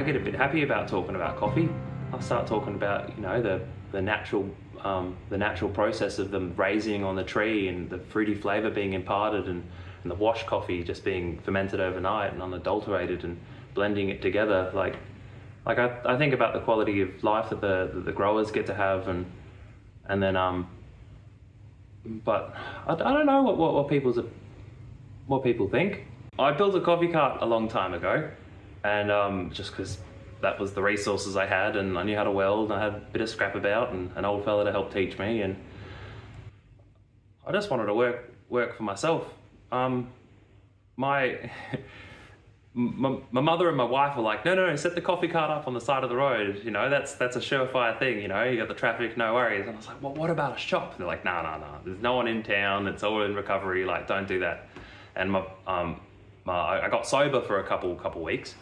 get a bit happy about talking about coffee. I start talking about, you know, the natural process of them raising on the tree and the fruity flavour being imparted, and the wash coffee just being fermented overnight and unadulterated and blending it together. Like I think about the quality of life that the growers get to have, and then but I don't know what people think. I built a coffee cart a long time ago, and just because that was the resources I had, and I knew how to weld, and I had a bit of scrap about, and an old fella to help teach me, and I just wanted to work for myself. My mother and my wife were like, no, set the coffee cart up on the side of the road. You know, that's a surefire thing. You know, you got the traffic, no worries. And I was like, well, what about a shop? And they're like, no. There's no one in town. It's all in recovery. Like, don't do that. And I got sober for a couple weeks,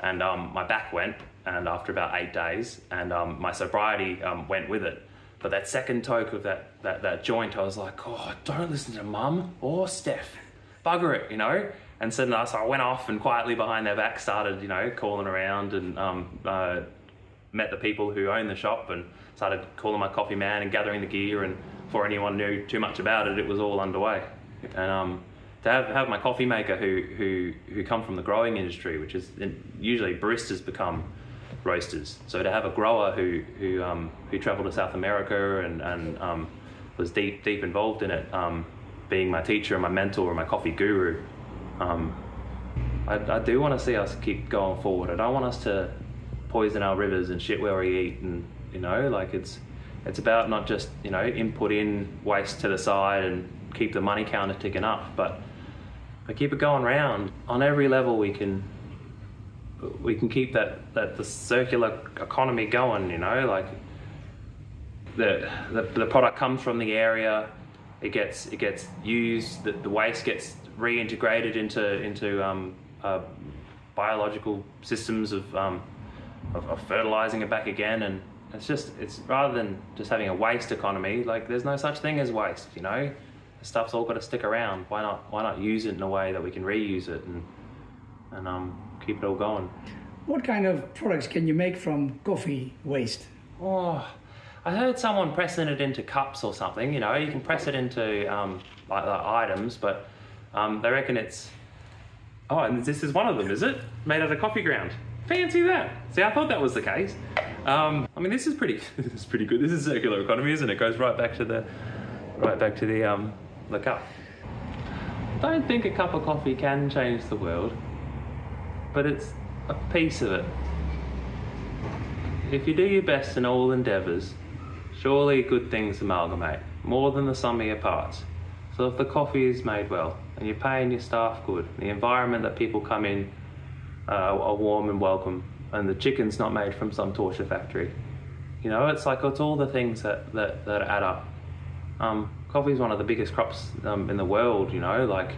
and my back went, and after about 8 days, and my sobriety went with it. But that second toke of that joint, I was like, oh, don't listen to Mum or Steph. Bugger it, you know? And so I went off and quietly behind their back started, you know, calling around, and met the people who own the shop and started calling my coffee man and gathering the gear, and before anyone knew too much about it, it was all underway. And to have my coffee maker who come from the growing industry, which is usually baristas become roasters. So to have a grower who travelled to South America and was deep involved in it, being my teacher and my mentor and my coffee guru, I do want to see us keep going forward. I don't want us to poison our rivers and shit where we eat, and you know, like it's about not just, you know, input in, waste to the side, and keep the money counter ticking up, but keep it going round. On every level we can keep the circular economy going, you know, like the product comes from the area, it gets used, the waste gets reintegrated into biological systems of fertilizing it back again, and it's rather than just having a waste economy, like there's no such thing as waste, you know. The stuff's all got to stick around. Why not use it in a way that we can reuse it and keep it all going. What kind of products can you make from coffee waste? Oh, I heard someone pressing it into cups or something. You know, you can press it into like items, but they reckon it's... Oh, and this is one of them, is it? Made out of coffee ground. Fancy that. See, I thought that was the case. I mean, this is pretty good. This is circular economy, isn't it? It goes right back to the cup. I don't think a cup of coffee can change the world, but it's a piece of it. If you do your best in all endeavours, surely good things amalgamate, more than the sum of your parts. So if the coffee is made well, and you're paying your staff good, the environment that people come in are warm and welcome, and the chicken's not made from some torture factory, you know, it's all the things that add up. Coffee is one of the biggest crops in the world, you know, like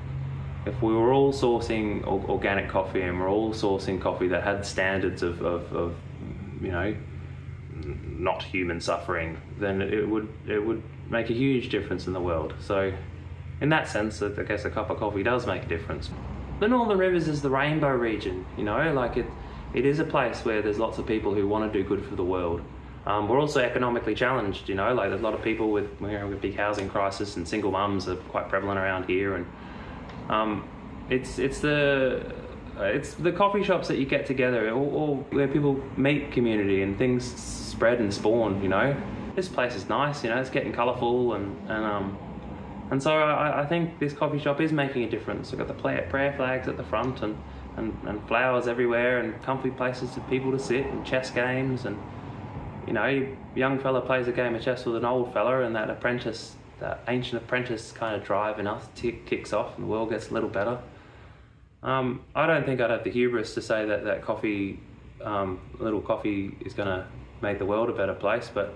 if we were all sourcing organic coffee, and we're all sourcing coffee that had standards of you know, not human suffering, then it would make a huge difference in the world. So in that sense, I guess a cup of coffee does make a difference. The Northern Rivers is the rainbow region, you know, like it is a place where there's lots of people who want to do good for the world. We're also economically challenged, you know, like there's a lot of people with big housing crisis, and single mums are quite prevalent around here, and it's the coffee shops that you get together, or where people meet community and things spread and spawn, you know. This place is nice, you know, it's getting colourful, and so I think this coffee shop is making a difference. We've got the prayer flags at the front, and flowers everywhere, and comfy places for people to sit, and chess games, and you know, young fella plays a game of chess with an old fella, and that ancient apprentice kind of drive in us kicks off, and the world gets a little better. I don't think I'd have the hubris to say that coffee, little coffee, is going to make the world a better place, but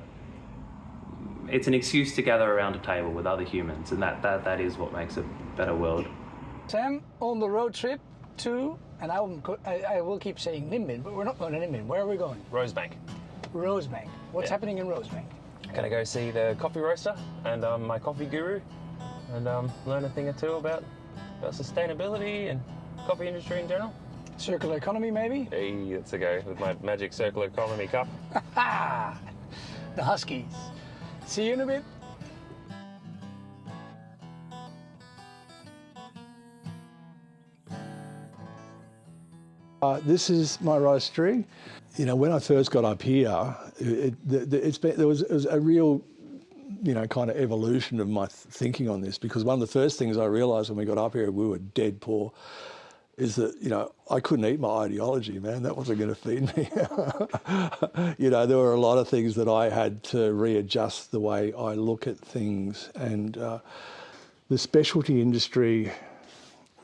it's an excuse to gather around a table with other humans, and that is what makes a better world. Sam, on the road trip to, and I will keep saying Nimbin, but we're not going to Nimbin. Where are we going? Rosebank. Rosebank. What's happening in Rosebank? Gonna go see the coffee roaster and my coffee guru, and learn a thing or two about sustainability and coffee industry in general. Circular economy, maybe? Hey, let's go with my magic circular economy cup. Ah, the Huskies. See you in a bit. This is my roastery. You know, when I first got up here, there was a real, you know, kind of evolution of my thinking on this, because one of the first things I realised when we got up here, we were dead poor, is that, you know, I couldn't eat my ideology, man. That wasn't going to feed me. You know, there were a lot of things that I had to readjust the way I look at things. And the specialty industry,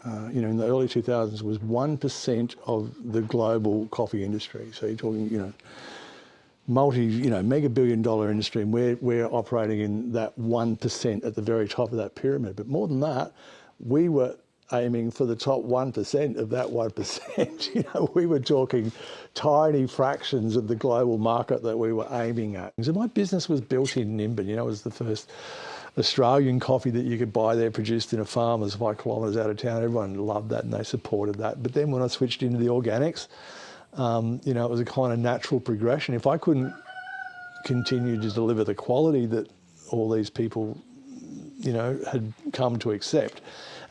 you know, in the early 2000s was 1% of the global coffee industry. So you're talking, you know, mega billion dollar industry, and we're operating in that 1% at the very top of that pyramid. But more than that, we were aiming for the top 1% of that 1%. You know, we were talking tiny fractions of the global market that we were aiming at. So my business was built in Nimbin. You know, it was the first Australian coffee that you could buy there, produced in a farm that's 5 kilometres out of town. Everyone loved that and they supported that. But then when I switched into the organics, you know, it was a kind of natural progression. If I couldn't continue to deliver the quality that all these people, you know, had come to accept.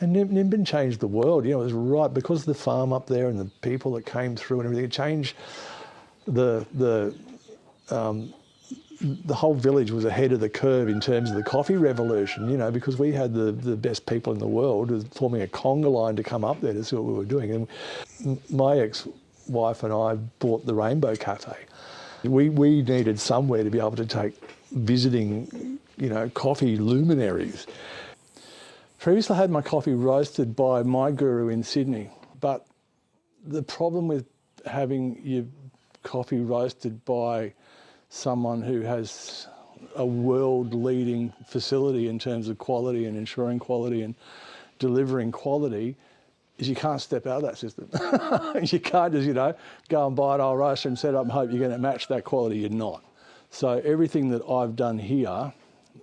And Nimbin changed the world. You know, it was right because of the farm up there and the people that came through and everything. It changed the whole village was ahead of the curve in terms of the coffee revolution, you know, because we had the best people in the world forming a conga line to come up there to see what we were doing. And my ex-wife and I bought the Rainbow Cafe. We needed somewhere to be able to take visiting, you know, coffee luminaries. Previously I had my coffee roasted by my guru in Sydney, but the problem with having your coffee roasted by someone who has a world-leading facility in terms of quality and ensuring quality and delivering quality is you can't step out of that system. You can't just, you know, go and buy an old roaster and set up and hope you're going to match that quality. You're not. So everything that I've done here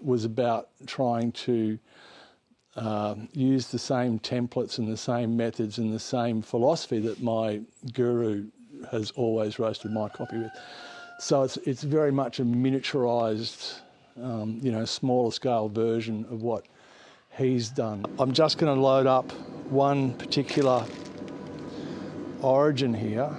was about trying to use the same templates and the same methods and the same philosophy that my guru has always roasted my coffee with. So it's very much a miniaturised, you know, smaller scale version of what he's done. I'm just going to load up one particular origin here.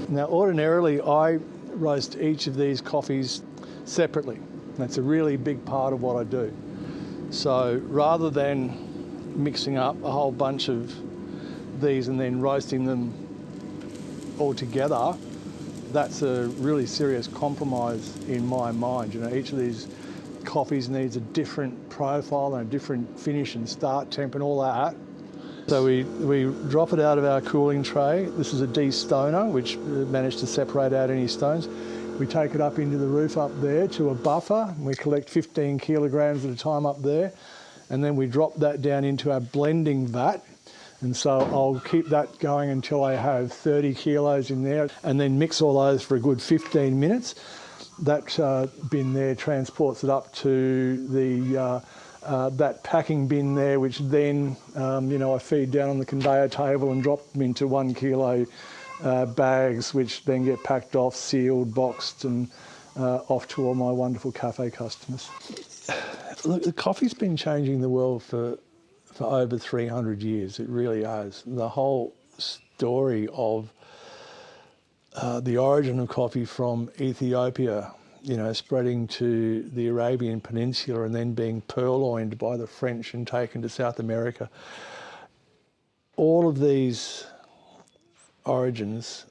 Now, ordinarily, I roast each of these coffees separately. That's a really big part of what I do. So rather than mixing up a whole bunch of these and then roasting them all together, that's a really serious compromise in my mind. You know, each of these coffees needs a different profile and a different finish and start temp and all that. So we drop it out of our cooling tray. This is a de-stoner, which managed to separate out any stones. We take it up into the roof up there to a buffer, and we collect 15 kilograms at a time up there, and then we drop that down into our blending vat. And so I'll keep that going until I have 30 kilos in there, and then mix all those for a good 15 minutes. That bin there transports it up to the that packing bin there, which then you know, I feed down on the conveyor table and drop them into 1 kilo bags, which then get packed off, sealed, boxed, and off to all my wonderful cafe customers. Look, the coffee's been changing the world for over 300 years. It really has. The whole story of the origin of coffee from Ethiopia, you know, spreading to the Arabian Peninsula and then being purloined by the French and taken to South America. All of these origins,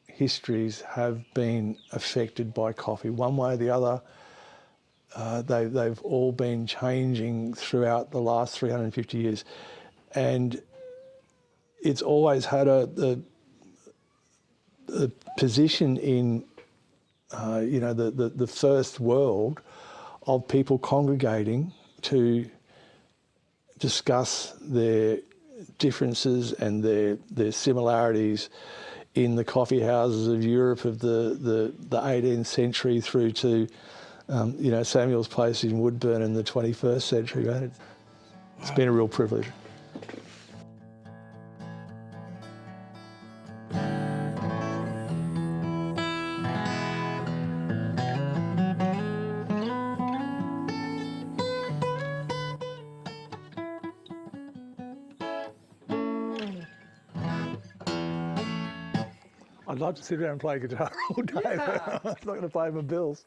histories, have been affected by coffee one way or the other. They've all been changing throughout the last 350 years, and it's always had a position in you know, the first world of people congregating to discuss their differences and their similarities in the coffee houses of Europe of the 18th century through to you know, Samuel's place in Woodburn in the 21st century. Right? It's been a real privilege. I'd like to sit around and play guitar all day, but I'm not going to pay my bills.